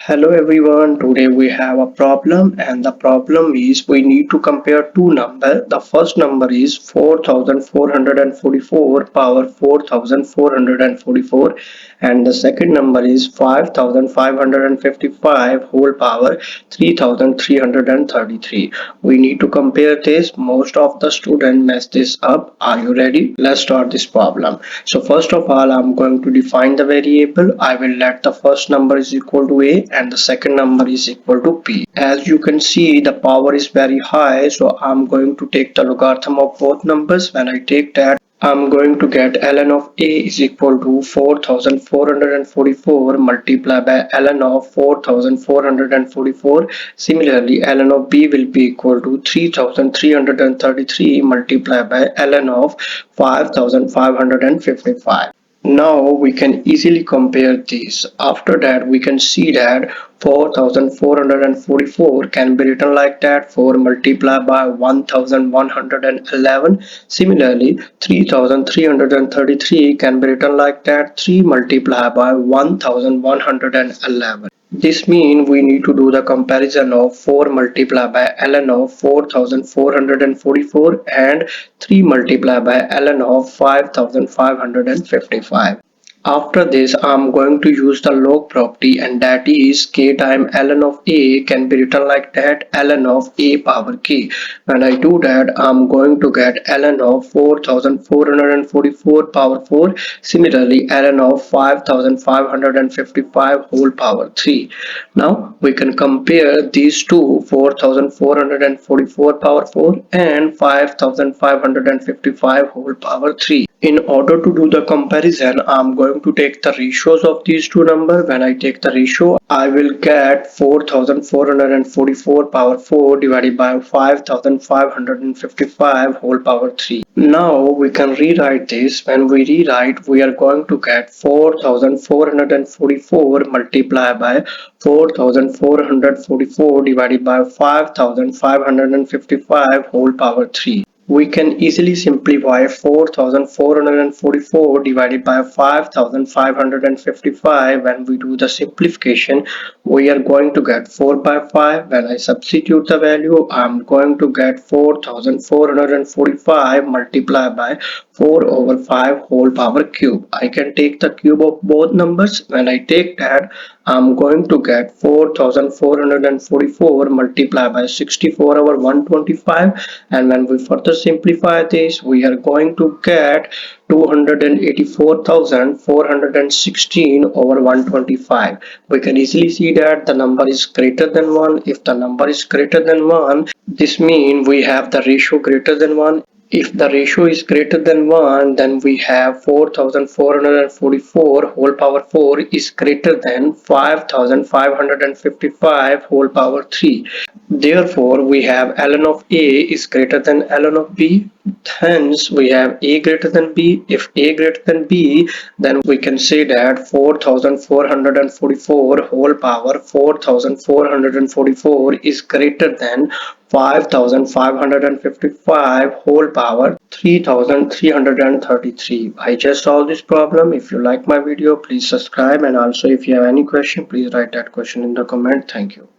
Hello everyone, today we have a problem and the problem is we need to compare two numbers. The first number is 4444 power 4444 and the second number is 5555 whole power 3333. We need to compare this. Most of the students mess this up. Are you ready? Let's start this problem. So first of all, I'm going to define the variable. I will let the first number is equal to a and the second number is equal to p. As you can see, the power is very high, so I'm going to take the logarithm of both numbers. When I take that, I'm going to get ln of a is equal to 4444 multiplied by ln of 4444. Similarly, ln of b will be equal to 3333 multiplied by ln of 5555. Now we can easily compare these. After that, we can see that 4444 can be written like that, 4 multiplied by 1111. Similarly, 3333 can be written like that, 3 multiplied by 1111. This means we need to do the comparison of 4 multiplied by ln of 4444 and 3 multiplied by ln of 5555. After this, I'm going to use the log property, and that is k times ln of a can be written like that, ln of a power k. When I do that, I'm going to get ln of 4444 power 4. Similarly, ln of 5555 whole power 3. Now we can compare these two, 4444 power 4 and 5555 whole power 3. In order to do the comparison, I'm going to take the ratios of these two numbers. When I take the ratio, I will get 4444 power 4 divided by 5555 whole power 3. Now we can rewrite this. When we rewrite, we are going to get 4444 multiplied by 4444 divided by 5555 whole power 3. We can easily simplify 4444 divided by 5555. When we do the simplification, we are going to get 4 by 5. When I substitute the value, I'm going to get 4445 multiplied by 4 over 5 whole power cube. I can take the cube of both numbers. When I take that, I'm going to get 4444 multiplied by 64 over 125, and when we further simplify this, we are going to get 284,416 over 125. We can easily see that the number is greater than 1. If the number is greater than 1, this means we have the ratio greater than 1. If the ratio is greater than 1, then we have 4444 whole power 4 is greater than 5555 whole power 3. Therefore, we have ln of a is greater than ln of b. Hence, we have a greater than b. If a greater than b, then we can say that 4444 whole power 4444 is greater than 5555 whole power 3333. I just solved this problem. If you like my video, please subscribe, and also if you have any question, please write that question in the comment. Thank you.